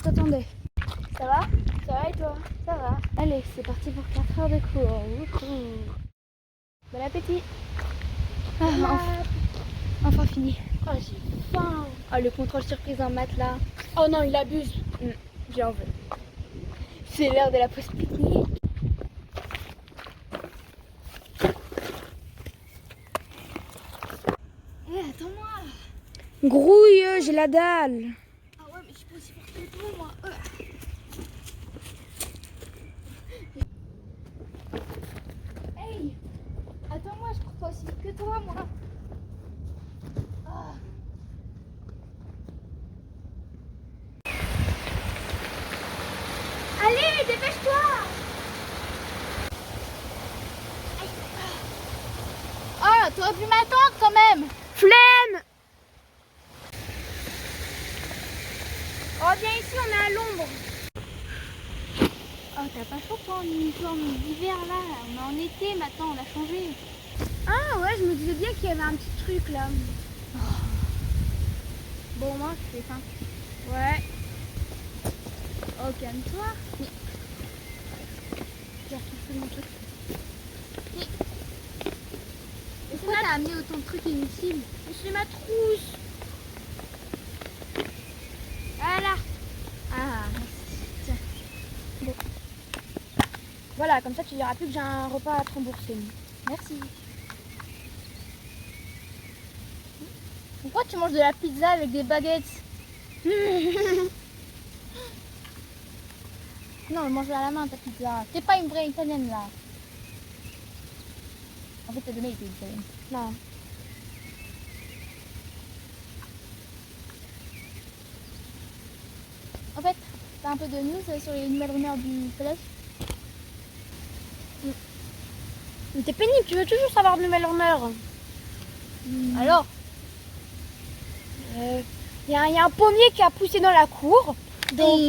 t'attendais. Ça va? Ça va et toi? Ça va. Allez, c'est parti pour 4 heures de cours. Wouhou. Bon appétit. Enfin fini. Oh, j'ai faim. Oh, le contrôle surprise en maths là. Oh non, il abuse. J'en veux. C'est l'heure de la pause pique-nique. Attends-moi. Grouille, j'ai la dalle. Ah ouais, mais je suis pas aussi forte que toi, moi. Hey, attends-moi, je cours pas aussi vite que toi, moi. Ah. Allez, dépêche-toi. Oh, t'aurais pu m'attendre quand même. Flemme. Oh, viens ici, on est à l'ombre. Oh, t'as pas chaud toi en uniforme d'hiver là? On est en été maintenant, on a changé. Ah ouais, je me disais bien qu'il y avait un petit truc là. Bon, moi, je fais faim. Ouais. Oh, calme-toi. J'ai retrouvé mon truc. Pourquoi t'as amené autant de trucs inutiles? C'est ma trousse. Voilà. Ah, merci. Tiens. Bon. Voilà, comme ça tu diras plus que j'ai un repas à te rembourser. Merci. Pourquoi tu manges de la pizza avec des baguettes? Non, mange-la à la main ta pizza. T'es pas une vraie italienne là. En fait, t'as jamais été italienne. Non. En fait, t'as un peu de news sur les nouvelles rumeurs du collège? Mais t'es pénible, tu veux toujours savoir de nouvelles rumeurs. Alors? Il y a un pommier qui a poussé dans la cour. Donc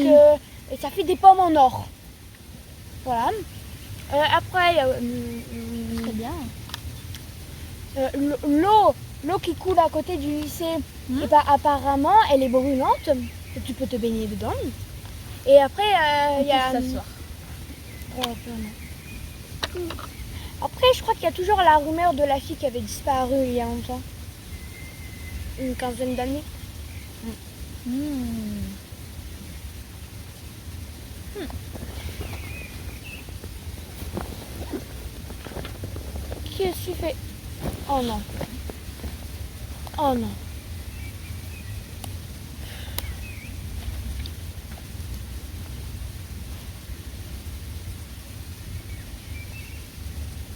et ça fait des pommes en or. Voilà. Après, Très bien. l'eau qui coule à côté du lycée, et bah, apparemment, elle est brûlante. Tu peux te baigner dedans. Et après, il y a... s'asseoir. Oh, vraiment. Après, je crois qu'il y a toujours la rumeur de la fille qui avait disparu il y a longtemps. Une quinzaine d'années. Qu'est-ce que tu fais? Oh non. Oh non.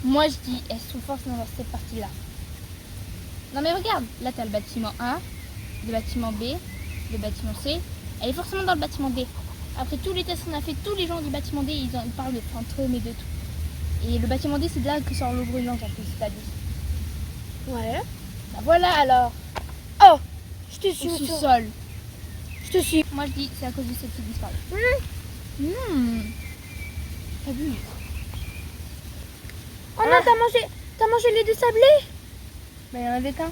Moi je dis, elles sont forcément dans cette partie-là. Non mais regarde, là t'as le bâtiment 1, le bâtiment B, le bâtiment C. Elle est forcément dans le bâtiment D. Après tous les tests qu'on a fait, tous les gens du bâtiment D, ils parlent de fantômes et de tout. Et le bâtiment D, c'est de là que sort l'eau brûlante en plus, c'est-à-dire. Ouais. Bah voilà alors, Oh, je te au suis. sous-sol. Je te suis. Moi je dis, c'est à cause de cette qui disparaît. T'as vu? Oh non, t'as mangé les deux sablés? Bah il y en avait qu'un.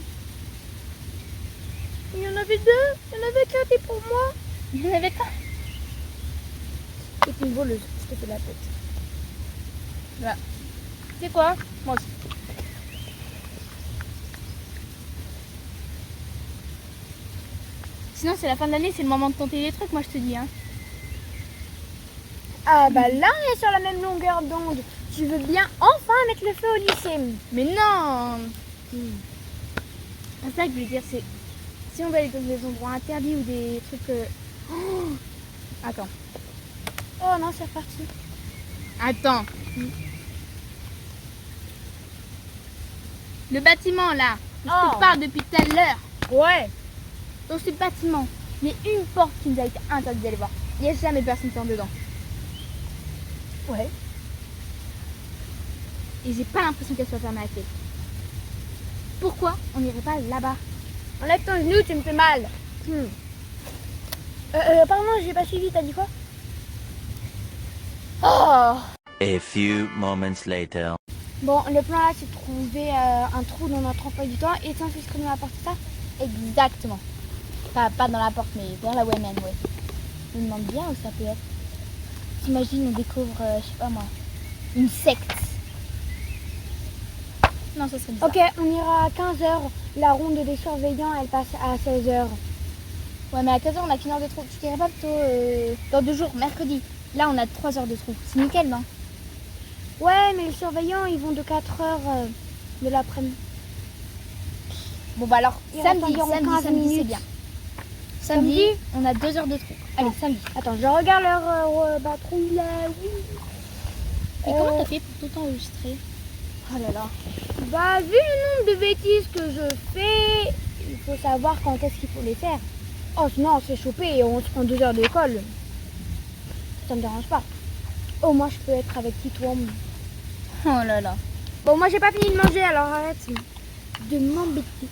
Il y en avait deux. Il y en avait qu'un, t'es pour moi. Il y en avait qu'un. C'est une voleuse, je te fais la tête. Voilà. C'est quoi? Moi aussi. Sinon c'est la fin de l'année, c'est le moment de tenter des trucs, moi je te dis. Hein. Ah bah là, on est sur la même longueur d'onde. Tu veux bien enfin mettre le feu au lycée? Mais non. C'est ça que je veux dire, c'est si on va aller dans des endroits interdits ou des trucs... Attends. Oh non, c'est reparti. Attends. Le bâtiment là, je te parle depuis tout à l'heure. Ouais. Dans ce bâtiment, il y a une porte qui nous a été interdite d'aller voir. Il n'y a jamais personne qui entre dedans. Ouais. Et j'ai pas l'impression qu'elle soit fermée à clé. Pourquoi on n'irait pas là-bas? Enlève ton genou, tu me fais mal. Pardon, j'ai pas suivi, t'as dit quoi? Oh. A few moments later. Bon, le plan là, c'est de trouver un trou dans notre emploi du temps et de s'inscrire dans la porte, ça? Exactement. Enfin, pas dans la porte, mais dans la WMN, ouais. Je me demande bien où ça peut être. T'imagines, on découvre, je sais pas moi, une secte. Non, ça serait bizarre. Ok, on ira à 15h. La ronde des surveillants, elle passe à 16h. Ouais, mais à 15h, on a qu'une heure de trou. Tu dirais pas plutôt dans 2 jours, mercredi. Là, on a 3 heures de trou. C'est nickel, non? Ouais, mais les surveillants, ils vont de 4h de l'après-midi. Bon, bah alors, Il samedi, reste environ 15 c'est minutes. bien. Samedi, on a 2 heures de trou. Allez, samedi. Attends, je regarde leur patrouille là. Oui. Et comment t'as fait pour tout enregistrer? Oh là là. Bah, vu le nombre de bêtises que je fais, il faut savoir quand est-ce qu'il faut les faire. Oh, sinon on se fait choper et on se prend 2 heures d'école. Ça me dérange pas. Oh, moi je peux être avec Titouan. Oh là là. Bon, moi j'ai pas fini de manger, alors arrête de m'embêter.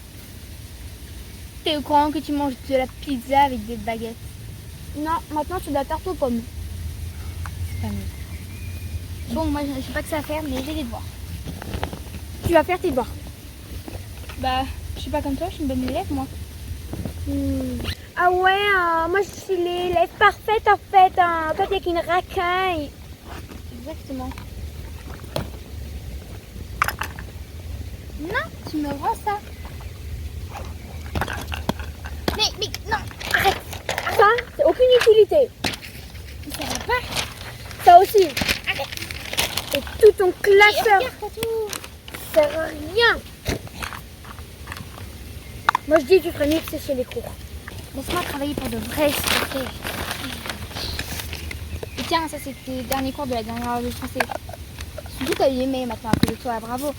T'es au courant que tu manges de la pizza avec des baguettes? Non, maintenant c'est de la tarte aux pommes. C'est pas mieux. Bon, moi je sais pas que ça à faire, mais j'ai des devoirs. Tu vas faire tes devoirs. Bah, je suis pas comme toi, je suis une bonne élève, moi. Ah ouais, moi je suis l'élève parfaite en fait. En fait, avec une racaille. Exactement. Non, tu me rends ça. Mais non, arrête. Ça, c'est aucune utilité. Ça va pas. Ça aussi. Arrête. Et tout ton classeur. Regarde tout. Ça sert à rien. Moi je dis tu ferais mieux de sécher les cours. Laisse-moi travailler pour de vrai, s'il te plaît. Et tiens, ça c'était le dernier cours de la dernière heure de français. Surtout t'as aimé maintenant à cause de toi, bravo.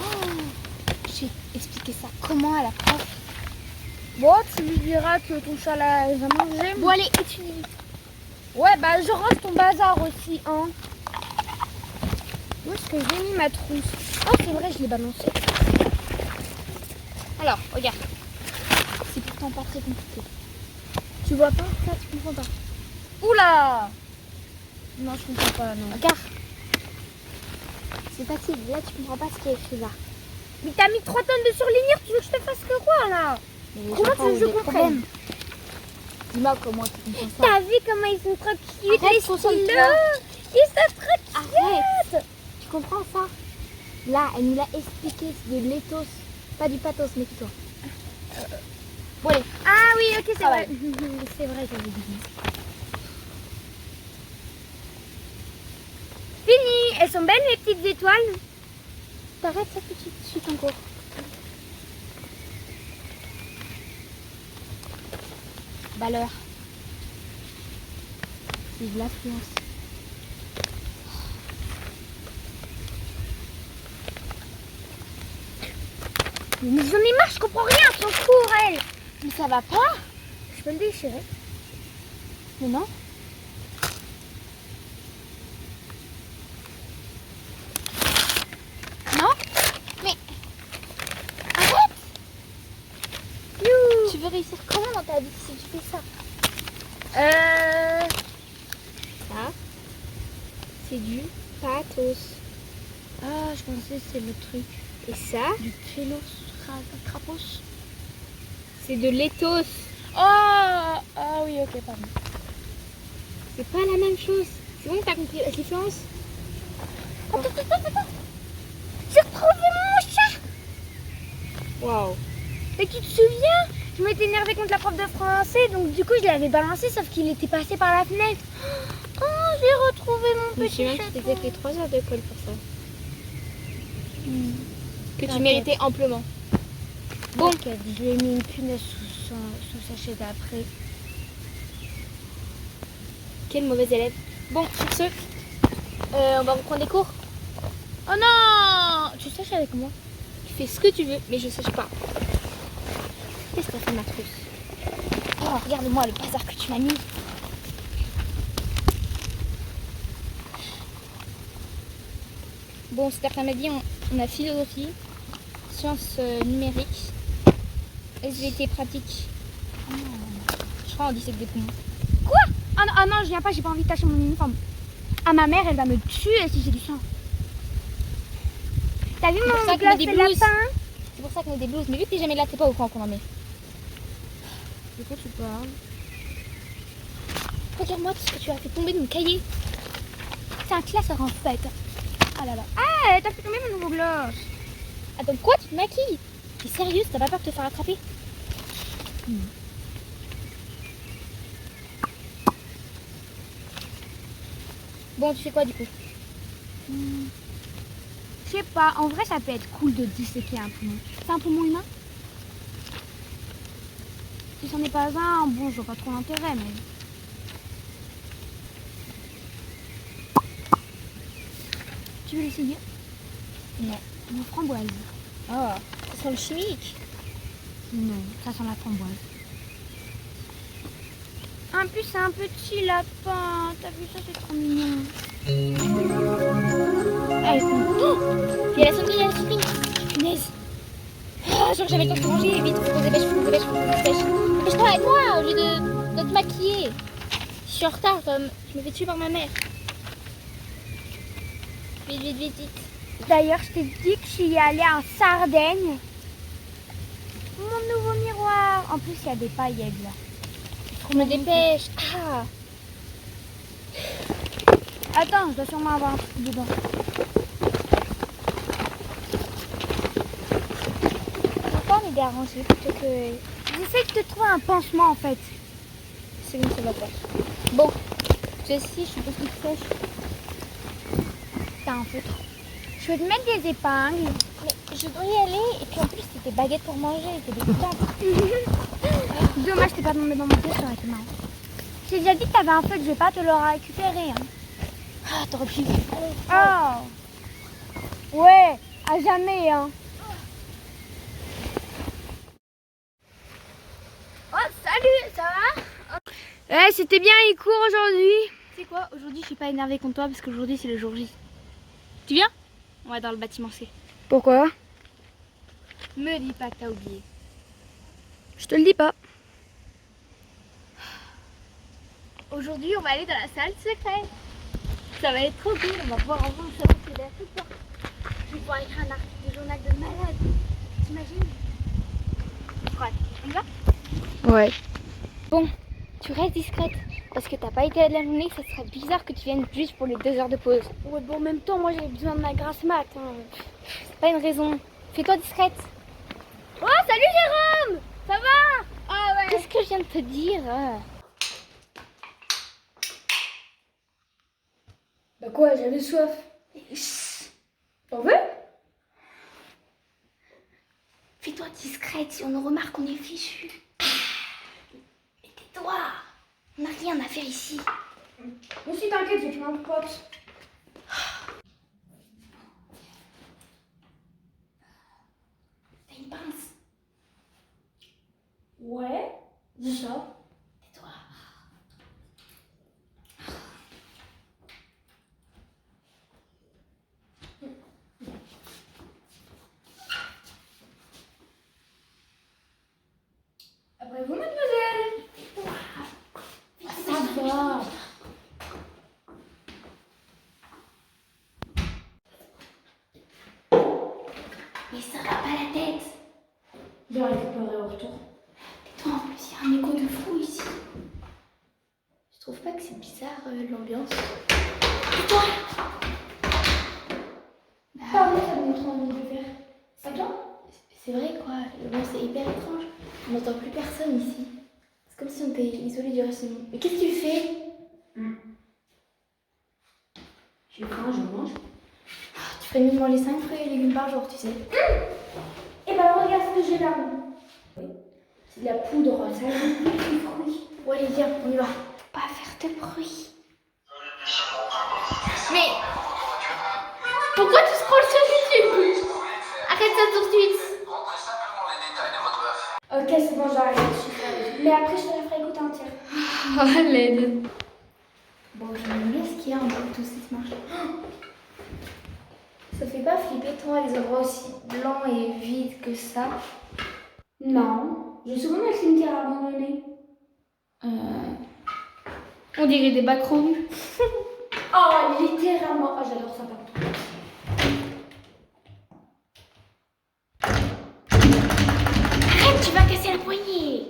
J'ai expliqué ça comment à la prof. Bon, tu lui diras que ton chat là, il va manger. Bon allez, étudie. Ouais, bah je range ton bazar aussi, hein. Où est-ce que j'ai mis ma trousse? Oh, c'est vrai, je l'ai balancée. Alors, regarde. C'est pourtant pas très compliqué. Tu vois pas? Ça, tu comprends pas. Oula! Non, je comprends pas, non. Regarde. C'est facile, là tu comprends pas ce qui est écrit là. Mais t'as mis 3 tonnes de surlignure, tu veux que je te fasse que quoi là? Mais Comment tu veux que je comprenne? Dis-moi comment tu comprends ça. T'as vu comment ils sont trop cute, Arrête, les concentre-toi. stylos? Ils sont trop cute! Arrête. Tu comprends ça? Là, elle nous l'a expliqué, c'est de l'éthos. Pas du pathos, mais toi. Bon allez. Ah oui, ok, c'est Ah vrai. C'est vrai, j'avais dit. Fini! Elles sont belles les petites étoiles? T'arrêtes ça tout de suite, suis ton cours. Bah alors. C'est de l'affluence. Mais j'en ai marre, je comprends rien, son cours, elle! Mais ça va pas? Je peux le déchirer. Mais non. Non? Mais arrête! You. Tu veux réussir comment dans ta vie si tu fais ça? Ça, c'est du pathos. Ah, je pensais que c'est le truc. Et ça, Du crélos, crapos. c'est de l'éthos. Oh! Ah oui, ok, pardon. C'est pas la même chose. C'est bon que t'as compris la différence? Attends. J'ai retrouvé mon chat! Waouh. Mais tu te souviens? Je m'étais énervée contre la prof de français, donc du coup je l'avais balancé, sauf qu'il était passé par la fenêtre. Oh, j'ai retrouvé mon petit chat. Tu t'étais fait 3 heures d'école pour ça. Que tu T'inquiète. méritais amplement. Bon, je lui ai mis une punaise sous sa chaise après. Quelle mauvaise élève. Bon, sur ce, on va reprendre les cours. Oh non! Tu sèches avec moi? Tu fais ce que tu veux, mais je sèche pas. Qu'est-ce que t'as fait, ma trousse? Oh, regarde-moi le bazar que tu m'as mis. Bon, cet après-midi, on a philosophie, sciences numériques, SVT pratique. Je crois en 17 des poumons. Ah non, je viens pas, j'ai pas envie de tâcher mon uniforme. Ah, ma mère, elle va me tuer si j'ai du sang. T'as vu pour ça mon qu'on glace met des de blouses. lapin? C'est pour ça qu'on a des blouses. Mais vu que t'es jamais là, t'es pas au courant qu'on en met. De quoi tu parles? Regarde-moi tout ce que tu as fait tomber de mon cahier. C'est un classeur en fait. Ah là là. Ah, t'as fait tomber mon nouveau gloss. Attends, quoi? Tu te maquilles? T'es sérieuse? T'as pas peur de te faire attraper? Bon, tu fais quoi du coup? Je sais pas, en vrai ça peut être cool de disséquer un poumon. C'est un poumon humain? Si c'en est pas un, bon, je vois pas trop l'intérêt, mais... Tu veux l'essayer? Non. Une framboise. Oh, ça sent le chimique. Non, ça sent la framboise. En plus, c'est un petit lapin. T'as vu ça, c'est trop mignon. Ah, oh, il y a la sonnerie, il y a la sonnerie. Punaise. Ah, genre j'avais le temps de manger. Vite, faut qu'on se dépêche, faut qu'on se dépêche, faut qu'on se dépêche. Dépêche-toi, aide-moi au lieu de te maquiller. Je suis en retard, je me fais tuer par ma mère. Vite, vite, vite, vite. D'ailleurs, je t'ai dit que je suis allée en Sardaigne. Mon nouveau miroir. En plus, il y a des paillettes là. Je me dépêche. Ah. Attends, je dois sûrement avoir un truc dedans. Pourquoi on est dérangé plutôt que... J'essaie de te trouver un pansement en fait. C'est bon, ça va faire. Bon, Jessie, je suppose que tu sèches. T'as un feutre. Je vais te mettre des épingles. Mais je dois y aller. Et puis en plus, c'était baguette pour manger. C'était dégoûtant. Dommage, t'es pas tombé dans mon pied, ça aurait été marrant. J'ai déjà dit que t'avais un feutre, je vais pas te le récupérer. Hein. Ah, t'aurais pu... Oh. Ouais, à jamais, hein. Oh, salut, ça va? C'était bien les cours aujourd'hui. Tu sais quoi, aujourd'hui je suis pas énervée contre toi parce qu'aujourd'hui c'est le jour J. Tu viens? On va dans le bâtiment C. Pourquoi? Me dis pas que t'as oublié. Je te le dis pas. Aujourd'hui on va aller dans la salle secrète. Ça va être trop cool, on va pouvoir enfin savoir que derrière toute porte. Je vais pouvoir écrire un article de journal de malade. T'imagines? Ouais, on y va? Ouais. Bon, tu restes discrète. Parce que t'as pas été là de la journée, ça serait bizarre que tu viennes juste pour les 2 heures de pause. Ouais, bon, en même temps, moi j'ai besoin de ma grasse mat. Hein. C'est pas une raison. Fais-toi discrète. Oh, salut Jérôme! Ça va? Ah ouais. Qu'est-ce que je viens de te dire? Bah quoi, j'avais soif. T'en veux? Fais-toi discrète, si on nous remarque, on est fichu. Mais tais-toi, on n'a rien à faire ici. Moi aussi, t'inquiète, j'ai plein de potes. T'as une pince? Ouais, dis ça. Tais-toi. Après vous, mademoiselle. Ça va. Mais ça va pas la tête. Je vais récupérer au retour. Tais-toi, en plus, il y a un écho de fou ici. Je trouve pas que c'est bizarre l'ambiance. Tais-toi. Pardon, ça me montre envie de le faire. C'est toi? C'est vrai quoi, bon, c'est hyper étrange. On n'entend plus personne ici. C'est comme si on était isolé du reste du monde. Mais qu'est-ce que tu fais? J'ai faim, je mange. Tu ferais mieux de manger 5 fruits et légumes par jour, tu sais. Et ben regarde ce que j'ai là. C'est de la poudre, ça ajoute plus de fruits. Bon allez, viens, on y va. Faut pas faire de bruit. Mais pourquoi tu scrolles sur YouTube? Arrête ça tout de suite. Ok, c'est bon, j'arrête. Mais après, je te la ferai écouter entière. Oh l'aide. Bon, je me mets ce qu'il y a en bas de tout cette marche. Ça fait pas flipper toi les endroits aussi blancs et vides que ça? Non, j'ai souvent dans le cimetière abandonné. On dirait des backrooms. Oh, littéralement. Oh, j'adore ça par contre. Arrête, tu vas casser la poignée.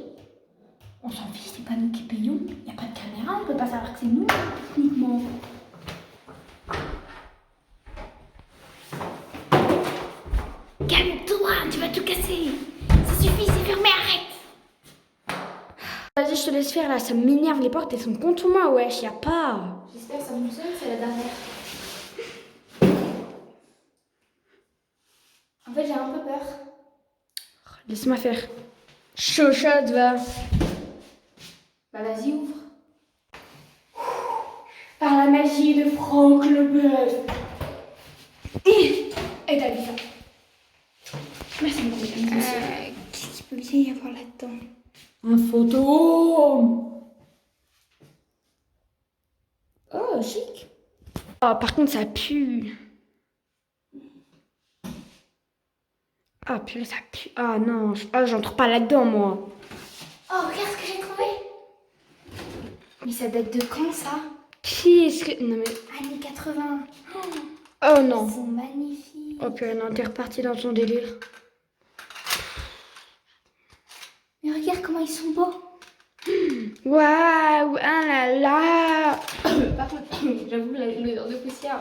On s'en fiche, c'est pas nous qui payons. Y a pas de caméra, on peut pas faire doucement. Calme-toi, tu vas tout casser. Ça suffit, c'est fermé, arrête. Vas-y, je te laisse faire là, ça m'énerve, les portes elles sont contre moi, wesh, y a pas. J'espère que ça fonctionne, c'est la dernière. En fait, j'ai un peu peur. Laisse-moi faire. Chochotte, va. Bah vas-y, ouvre. Par la magie de Franck Leboeuf. Et t'as vu ça? Merci beaucoup. Qu'est-ce qu'il peut bien y avoir là-dedans? Un fantôme. Oh, chic. Oh, par contre, ça pue. Ah, purée, ça pue. Ah non, j'entre pas là-dedans, moi. Oh, regarde ce que j'ai trouvé. Mais ça date de quand, ça? Qu'est-ce que... Non, mais... Années 80. Oh non. Ils sont magnifiques. Oh purée, non, t'es reparti dans ton délire. Mais regarde comment ils sont beaux. Waouh, ah là là. Par contre, j'avoue, l'odeur de poussière.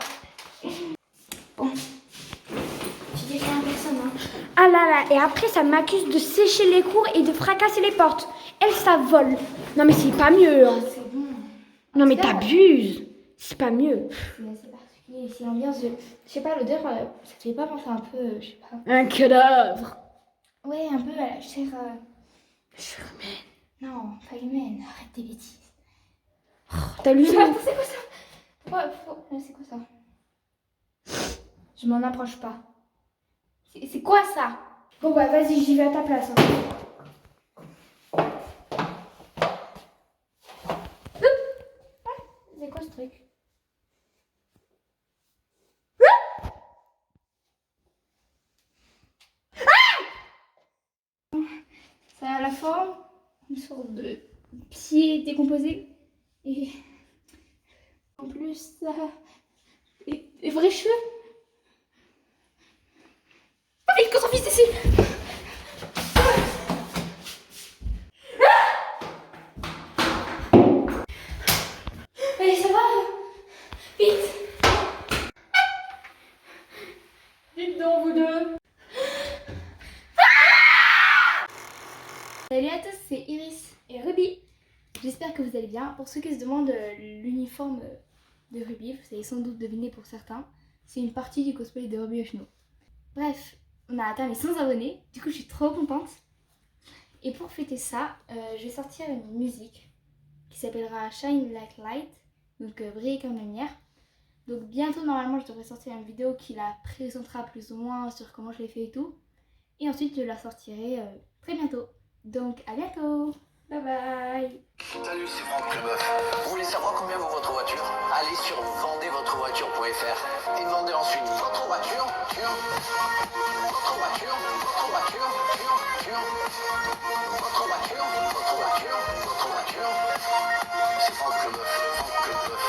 Bon. Tu dis rien à personne, hein. Ah là là, et après ça m'accuse de sécher les cours et de fracasser les portes. Elle, ça vole. Non mais c'est pas mieux. Hein. C'est bon. Non mais t'abuses. C'est pas mieux. Mais c'est particulier. C'est l'ambiance de... Je sais pas, l'odeur, ça te fait pas penser un peu, je sais pas. Un cadavre. Ouais, un peu à la chair... Chair humaine. Non, pas humaine. Arrête tes bêtises. T'as lu ça? C'est quoi ça? Ouais, c'est quoi ça? Je m'en approche pas. C'est quoi ça? Bon bah vas-y, j'y vais à ta place. Hein. C'est quoi ce truc? Ça a la forme, une sorte de pied décomposé. Et en plus, ça a des vrais cheveux. Vite, qu'on s'en fiche d'ici! Allez, ça va? Vite! Vite donc, vous deux! Salut à tous, c'est Iris et Ruby. J'espère que vous allez bien. Pour ceux qui se demandent l'uniforme de Ruby, vous avez sans doute deviné pour certains, c'est une partie du cosplay de Ruby Hoshino. Bref, on a atteint les 100 abonnés, du coup je suis trop contente. Et pour fêter ça, je vais sortir une musique qui s'appellera Shine Like Light, donc briller comme lumière. Donc bientôt normalement je devrais sortir une vidéo qui la présentera plus ou moins sur comment je l'ai fait et tout. Et ensuite je la sortirai très bientôt. Donc à bientôt. Bye bye. Salut, c'est Franck Leboeuf. Vous voulez savoir combien vaut votre voiture? Allez sur vendezvotrevoiture.fr et demandez ensuite votre voiture, votre voiture, votre voiture, votre voiture, votre voiture, votre voiture. C'est Franck Leboeuf, Franck Leboeuf,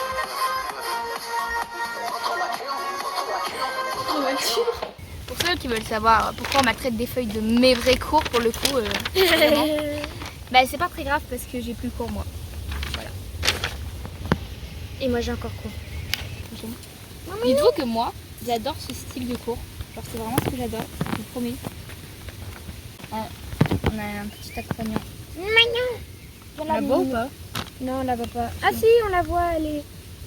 votre voiture, votre voiture, votre voiture. Pour ceux qui veulent savoir pourquoi on m'a traité des feuilles de mes vrais cours pour le coup, vraiment, bah c'est pas très grave parce que j'ai plus cours moi. Voilà. Et moi j'ai encore cours. Dites-vous que moi, j'adore ce style de cours. Genre c'est vraiment ce que j'adore, je vous promets. On a un petit accompagnant. On la voit ou pas? Non, on la voit pas. Ah si, on la voit, elle est...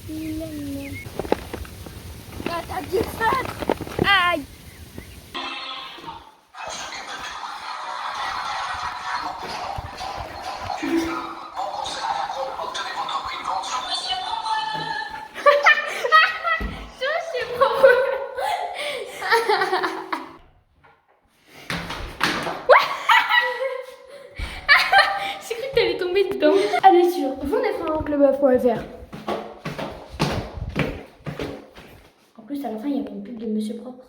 vilaine. Ah, t'as dit ça! Aïe. J'ai cru que t'allais tomber dedans. Allez sur vendezfrancklebeuf.fr. En plus, à la fin, il y avait une pub de Monsieur Propre.